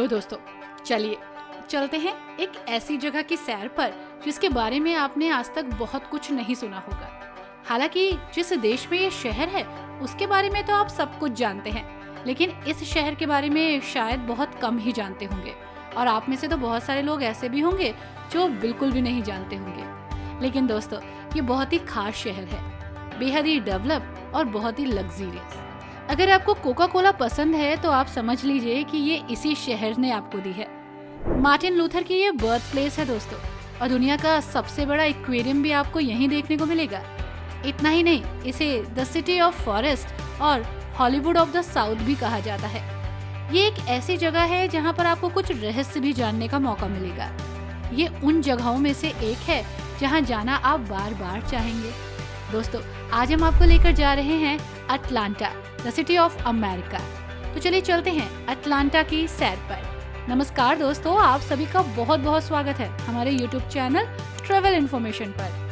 दोस्तों, चलिए चलते हैं एक ऐसी जगह की सैर पर जिसके बारे में आपने आज तक बहुत कुछ नहीं सुना होगा। हालांकि जिस देश में ये शहर है उसके बारे में तो आप सब कुछ जानते हैं, लेकिन इस शहर के बारे में शायद बहुत कम ही जानते होंगे। और आप में से तो बहुत सारे लोग ऐसे भी होंगे जो बिल्कुल भी नहीं जानते होंगे। लेकिन दोस्तों, ये बहुत ही खास शहर है, बेहद ही डेवलप और बहुत ही लग्जरियस। अगर आपको कोका कोला पसंद है तो आप समझ लीजिए कि ये इसी शहर ने आपको दी है। मार्टिन लूथर की ये बर्थ प्लेस है दोस्तों, और दुनिया का सबसे बड़ा एक्वेरियम भी आपको यहीं देखने को मिलेगा। इतना ही नहीं, इसे द सिटी ऑफ फॉरेस्ट और हॉलीवुड ऑफ द साउथ भी कहा जाता है। ये एक ऐसी जगह है जहाँ पर आपको कुछ रहस्य भी जानने का मौका मिलेगा। ये उन जगहों में से एक है जहाँ जाना आप बार बार चाहेंगे। दोस्तों, आज हम आपको लेकर जा रहे हैं Atlanta, the city of America. तो चलिए चलते हैं अटलांटा की सैर पर। नमस्कार दोस्तों, आप सभी का बहुत बहुत स्वागत है हमारे YouTube चैनल ट्रेवल इन्फॉर्मेशन पर।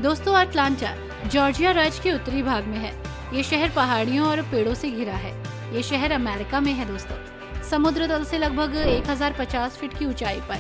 दोस्तों, अटलांटा जॉर्जिया राज्य के उत्तरी भाग में है। ये शहर पहाड़ियों और पेड़ों से घिरा है। ये शहर अमेरिका में है दोस्तों, समुद्र तल से लगभग 1050 फीट की ऊंचाई पर।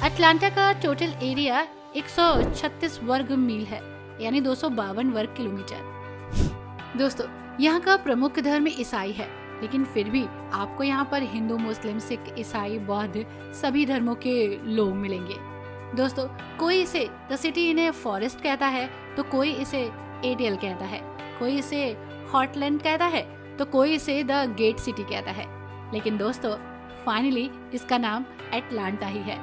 अटलांटा का टोटल एरिया 136 वर्ग मील है, यानी 252 वर्ग किलोमीटर। दोस्तों, यहाँ का प्रमुख धर्म ईसाई है, लेकिन फिर भी आपको यहाँ पर हिंदू, मुस्लिम, सिख, ईसाई, बौद्ध सभी धर्मों के लोग मिलेंगे। दोस्तों, कोई इसे the city in a forest कहता है तो कोई इसे एडियल कहता है, कोई इसे हॉटलैंड कहता है तो कोई इसे द गेट सिटी कहता है। लेकिन दोस्तों, फाइनली इसका नाम अटलांटा ही है।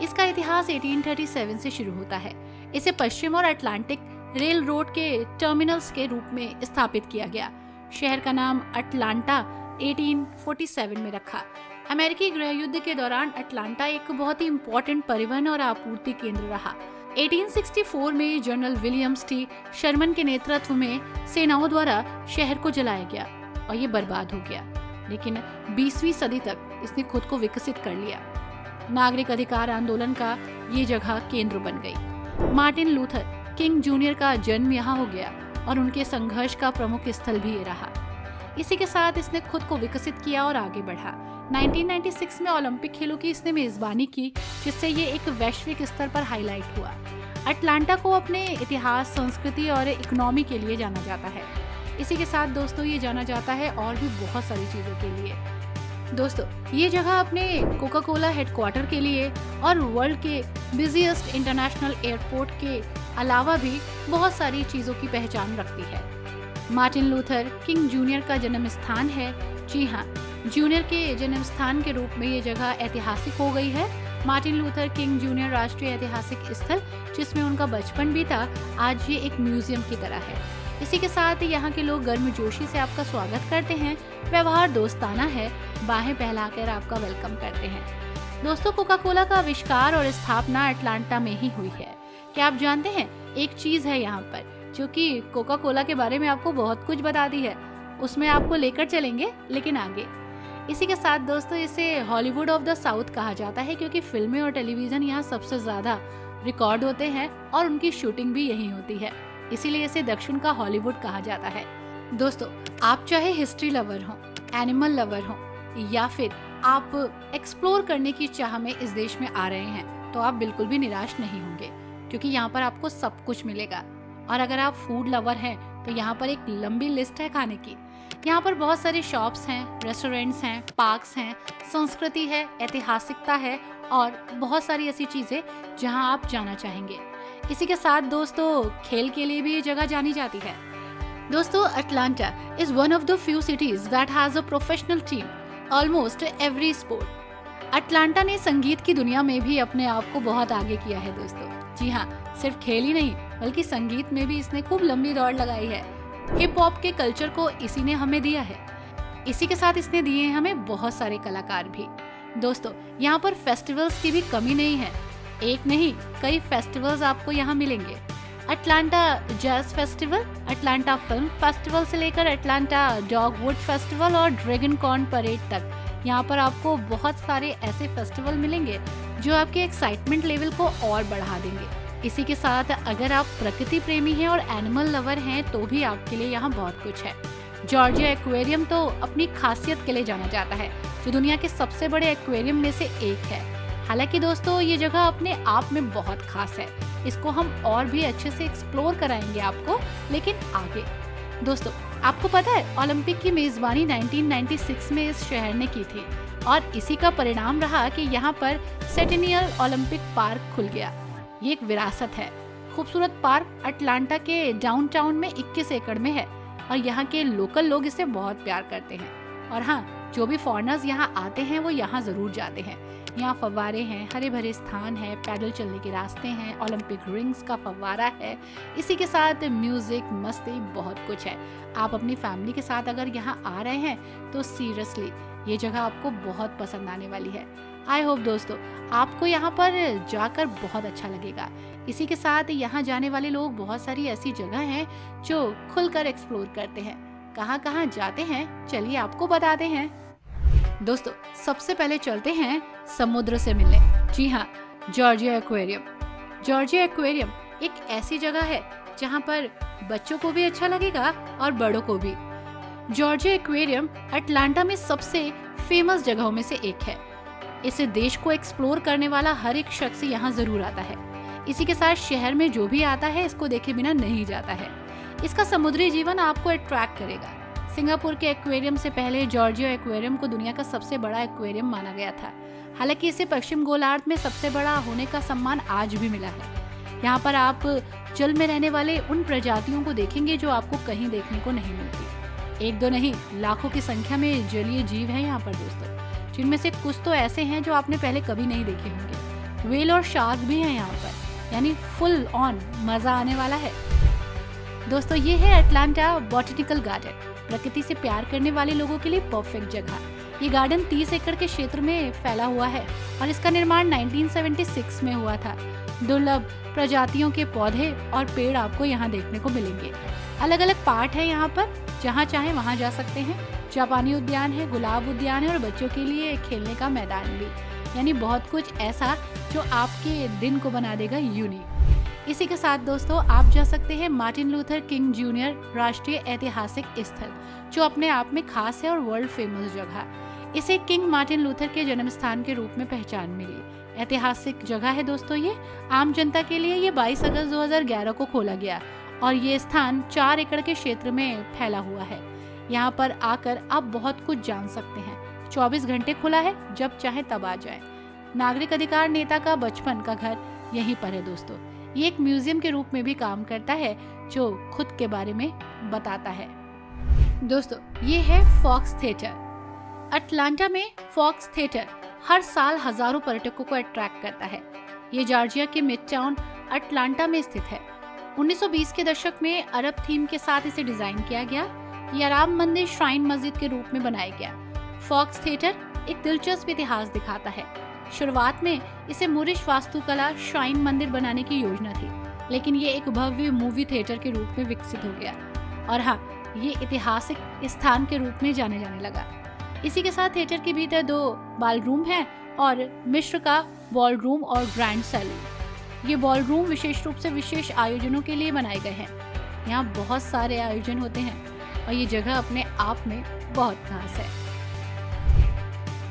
इसका इतिहास 1837 से शुरू होता है। इसे पश्चिम और अटलांटिक रेल रोड के टर्मिनल्स के रूप में स्थापित किया गया। शहर का नाम अटलांटा 1847 में रखा। अमेरिकी गृह युद्ध के दौरान अटलांटा एक बहुत ही इम्पोर्टेंट परिवहन और आपूर्ति केंद्र रहा। 1864 में जनरल विलियम्स टी शर्मन के नेतृत्व में सेनाओं द्वारा शहर को जलाया गया और ये बर्बाद हो गया। लेकिन 20वीं सदी तक इसने खुद को विकसित कर लिया। नागरिक अधिकार आंदोलन का ये जगह केंद्र बन गई। मार्टिन लूथर किंग जूनियर का जन्म यहाँ हो गया और उनके संघर्ष का प्रमुख स्थल भी ये रहा। इसी के साथ इसने खुद को विकसित किया और आगे बढ़ा। 1996 में ओलंपिक खेलों की इसने मेजबानी की, जिससे ये एक वैश्विक स्तर पर हाईलाइट हुआ। अटलांटा को अपने इतिहास, संस्कृति और इकोनॉमी के लिए जाना जाता है। इसी के साथ दोस्तों, ये जाना जाता है और भी बहुत सारी चीजों के लिए। दोस्तों, ये जगह अपने कोका कोला हेडक्वार्टर के लिए और वर्ल्ड के बिजिएस्ट इंटरनेशनल एयरपोर्ट के अलावा भी बहुत सारी चीजों की पहचान रखती है। मार्टिन लूथर किंग जूनियर का जन्म स्थान है। जी हाँ, जूनियर के जन्म स्थान के रूप में ये जगह ऐतिहासिक हो गई है। मार्टिन लूथर किंग जूनियर राष्ट्रीय ऐतिहासिक स्थल, जिसमें उनका बचपन भी था, आज ये एक म्यूजियम की तरह है। इसी के साथ यहाँ के लोग गर्मजोशी से आपका स्वागत करते हैं, व्यवहार दोस्ताना है, बाहें फैलाकर आपका वेलकम करते हैं। दोस्तों, कोका कोला का आविष्कार और स्थापना अटलांटा में ही हुई है। क्या आप जानते हैं, एक चीज है यहाँ पर जो कि कोका कोला के बारे में आपको बहुत कुछ बताती है। उसमें आपको लेकर चलेंगे, लेकिन आगे। इसी के साथ दोस्तों, इसे हॉलीवुड ऑफ द साउथ कहा जाता है, क्योंकि फिल्में और टेलीविजन यहाँ सबसे ज्यादा रिकॉर्ड होते हैं और उनकी शूटिंग भी यहीं होती है। इसीलिए इसे दक्षिण का हॉलीवुड कहा जाता है। दोस्तों, आप चाहे हिस्ट्री लवर हो, एनिमल लवर हो, या फिर आप एक्सप्लोर करने की चाह में इस देश में आ रहे हैं, तो आप बिल्कुल भी निराश नहीं होंगे, क्योंकि यहाँ पर आपको सब कुछ मिलेगा। और अगर आप फूड लवर हैं तो यहाँ पर एक लंबी लिस्ट है खाने की। यहाँ पर बहुत सारे शॉप्स हैं, रेस्टोरेंट्स हैं, पार्क्स हैं, संस्कृति है, ऐतिहासिकता है और बहुत सारी ऐसी चीजें जहाँ आप जाना चाहेंगे। इसी के साथ दोस्तों, खेल के लिए भी ये जगह जानी जाती है। दोस्तों, Atlanta is one of the few cities that has a professional team almost every sport. Atlanta ने संगीत की दुनिया में भी अपने आप को बहुत आगे किया है दोस्तों। जी हाँ, सिर्फ खेल ही नहीं बल्कि संगीत में भी इसने खूब लंबी दौड़ लगाई है। हिप हॉप के कल्चर को इसी ने हमें दिया है। इसी के साथ इसने दिए हैं हमें बहुत सारे कलाकार भी। दोस्तों, यहाँ पर फेस्टिवल्स की भी कमी नहीं है। एक नहीं, कई फेस्टिवल्स आपको यहाँ मिलेंगे। Atlanta jazz festival, Atlanta film festival से लेकर अटलांटा डॉगवुड फेस्टिवल और ड्रैगन कॉर्न परेड तक, यहाँ पर आपको बहुत सारे ऐसे फेस्टिवल मिलेंगे जो आपके एक्साइटमेंट लेवल को और बढ़ा देंगे। इसी के साथ अगर आप प्रकृति प्रेमी हैं और एनिमल लवर हैं तो भी आपके लिए यहाँ बहुत कुछ है। जॉर्जिया एक्वेरियम तो अपनी खासियत के लिए जाना जाता है। जो दुनिया के सबसे बड़े एक्वेरियम में से एक है। हालांकि दोस्तों ये जगह अपने आप में बहुत खास है, इसको हम और भी अच्छे से एक्सप्लोर कराएंगे आपको, लेकिन आगे। दोस्तों आपको पता है ओलंपिक की मेजबानी 1996 में इस शहर ने की थी और इसी का परिणाम रहा कि यहाँ पर सेंटेनियल ओलंपिक पार्क खुल गया। ये एक विरासत है। खूबसूरत पार्क अटलांटा के डाउनटाउन में 21 एकड़ में है और यहाँ के लोकल लोग इसे बहुत प्यार करते हैं। और हाँ, जो भी फॉरेनर्स यहाँ आते हैं वो यहाँ जरूर जाते हैं। यहाँ फव्वारे हैं, हरे भरे स्थान है, पैदल चलने के रास्ते हैं, ओलंपिक रिंग्स का फव्वारा है, इसी के साथ म्यूजिक, मस्ती, बहुत कुछ है। आप अपनी फैमिली के साथ अगर यहाँ आ रहे हैं तो सीरियसली ये जगह आपको बहुत पसंद आने वाली है। आई होप दोस्तों आपको यहाँ पर जाकर बहुत अच्छा लगेगा। इसी के साथ यहाँ जाने वाले लोग बहुत सारी ऐसी जगह हैं जो खुलकर एक्सप्लोर करते हैं। कहाँ कहाँ जाते हैं चलिए आपको बताते हैं। दोस्तों सबसे पहले चलते हैं समुद्र से मिलने। जी हाँ, जॉर्जिया एक्वेरियम। जॉर्जिया एक्वेरियम एक ऐसी जगह है जहाँ पर बच्चों को भी अच्छा लगेगा और बड़ों को भी। जॉर्जिया एक्वेरियम अटलांटा में सबसे फेमस जगहों में से एक है। इसे देश को एक्सप्लोर करने वाला हर एक शख्स यहाँ जरूर आता है। इसी के साथ शहर में जो भी आता है इसको देखे बिना नहीं जाता है। इसका समुद्री जीवन आपको अट्रैक्ट करेगा। सिंगापुर के एक्वेरियम से पहले जॉर्जिया एक्वेरियम को दुनिया का सबसे बड़ा एक्वेरियम माना गया था। हालांकि इसे पश्चिम गोलार्ध में सबसे बड़ा होने का सम्मान आज भी मिला है। यहाँ पर आप जल में रहने वाले उन प्रजातियों को देखेंगे जो आपको कहीं देखने को नहीं मिलती। एक दो नहीं, लाखों की संख्या में जलीय जीव हैं यहाँ पर दोस्तों, जिनमें से कुछ तो ऐसे हैं जो आपने पहले कभी नहीं देखे होंगे। व्हेल और शार्क भी हैं यहाँ पर, यानी फुल ऑन मजा आने वाला है। दोस्तों ये है अटलांटा बॉटनिकल गार्डन। प्रकृति से प्यार करने वाले लोगों के लिए परफेक्ट जगह। ये गार्डन 30 एकड़ के क्षेत्र में फैला हुआ है और इसका निर्माण 1976 में हुआ था। दुर्लभ प्रजातियों के पौधे और पेड़ आपको यहाँ देखने को मिलेंगे। अलग अलग पार्ट है यहाँ पर, जहाँ चाहे वहाँ जा सकते हैं। जापानी उद्यान है, गुलाब उद्यान है और बच्चों के लिए खेलने का मैदान भी, यानी बहुत कुछ ऐसा जो आपके दिन को बना देगा यूनिक। इसी के साथ दोस्तों आप जा सकते हैं मार्टिन लूथर किंग जूनियर राष्ट्रीय ऐतिहासिक स्थल, जो अपने आप में खास है और वर्ल्ड फेमस जगह। इसे किंग मार्टिन लूथर के जन्म स्थान के रूप में पहचान मिली। ऐतिहासिक जगह है दोस्तों ये। आम जनता के लिए ये 22 अगस्त 2011 को खोला गया और ये स्थान 4 एकड़ के क्षेत्र में फैला हुआ है। यहाँ पर आकर आप बहुत कुछ जान सकते हैं। 24 घंटे खुला है, जब चाहे तब आ जाए। नागरिक अधिकार नेता का बचपन का घर यहीं पर है दोस्तों। ये एक म्यूजियम के रूप में भी काम करता है जो खुद के बारे में बताता है। दोस्तों ये है फॉक्स थिएटर। अटलांटा में फॉक्स थिएटर हर साल हजारों पर्यटकों को अट्रैक्ट करता है। ये जॉर्जिया के मिड टाउन अटलांटा में स्थित है। 1920 के दशक में अरब थीम के साथ इसे डिजाइन किया गया। ये अराब मंदिर श्राइन मस्जिद के रूप में बनाया गया। फॉक्स थिएटर एक दिलचस्प इतिहास दिखाता है। शुरुआत में इसे मूरिश वास्तुकला श्राइन मंदिर बनाने की योजना थी, लेकिन ये एक भव्य मूवी थिएटर के रूप में विकसित हो गया और हाँ, ये ऐतिहासिक स्थान के रूप में जाने लगा। इसी के साथ थिएटर के भीतर 2 बॉलरूम हैं और मिस्र का बॉलरूम और ग्रैंड सैलून। ये बॉलरूम विशेष रूप से विशेष आयोजनों के लिए बनाए गए हैं। यहाँ बहुत सारे आयोजन होते हैं और ये जगह अपने आप में बहुत खास है।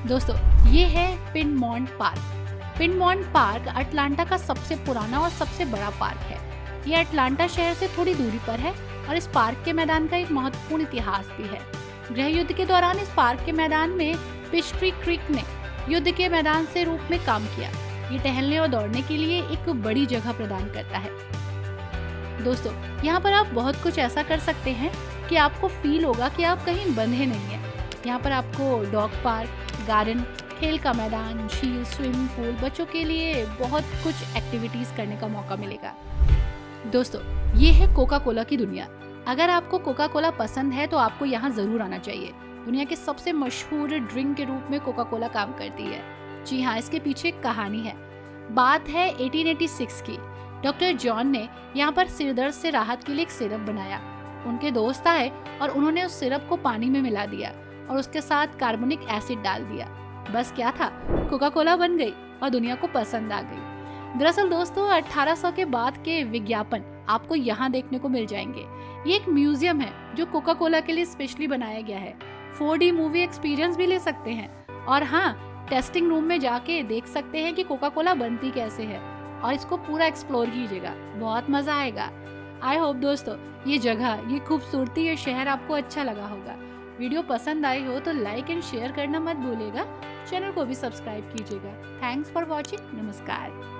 दोस्तों ये है Piedmont park. Piedmont park Atlanta का सबसे पुराना और सबसे बड़ा पार्क है। ये अटलांटा शहर से थोड़ी दूरी पर है और इस पार्क के मैदान का एक महत्वपूर्ण इतिहास भी है। गृह युद्ध के दौरान इस पार्क के मैदान में पिस्ट्री क्रीक ने युद्ध के मैदान से रूप में काम किया। ये टहलने और दौड़ने के लिए एक बड़ी जगह प्रदान करता है। दोस्तों यहाँ पर आप बहुत कुछ ऐसा कर सकते हैं कि आपको फील होगा कि आप कहीं बंधे नहीं हैं। यहाँ पर आपको डॉग पार्क, गार्डन, खेल का मैदान, झील, स्विमिंग पूल, बच्चों के लिए बहुत कुछ एक्टिविटीज करने का मौका मिलेगा। दोस्तों ये है कोका कोला की दुनिया। अगर आपको कोका कोला पसंद है तो आपको यहाँ जरूर आना चाहिए। दुनिया के सबसे मशहूर ड्रिंक के रूप में कोका कोला काम करती है। जी हाँ, इसके पीछे एक कहानी है। बात है 1886 की। डॉक्टर जॉन ने यहाँ पर सिरदर्द से राहत के लिए एक सिरप बनाया। उनके दोस्त आए और उन्होंने उस सिरप को पानी में मिला दिया और उसके साथ कार्बोनिक एसिड डाल दिया। बस क्या था, कोका कोला बन गई और दुनिया को पसंद आ गई। दरअसल दोस्तों 1800 के बाद के विज्ञापन आपको यहाँ देखने को मिल जाएंगे। ये एक म्यूजियम है जो कोका कोला के लिए स्पेशली बनाया गया है। 4D मूवी एक्सपीरियंस भी ले सकते हैं और हाँ, टेस्टिंग रूम में जाके देख सकते हैं कि कोका कोला बनती कैसे है और इसको पूरा एक्सप्लोर कीजिएगा, बहुत मज़ा आएगा। आई होप दोस्तों ये जगह, ये खूबसूरती, ये शहर आपको अच्छा लगा होगा। वीडियो पसंद आई हो तो लाइक एंड शेयर करना मत भूलिएगा। चैनल को भी सब्सक्राइब कीजिएगा। Thanks for watching. नमस्कार।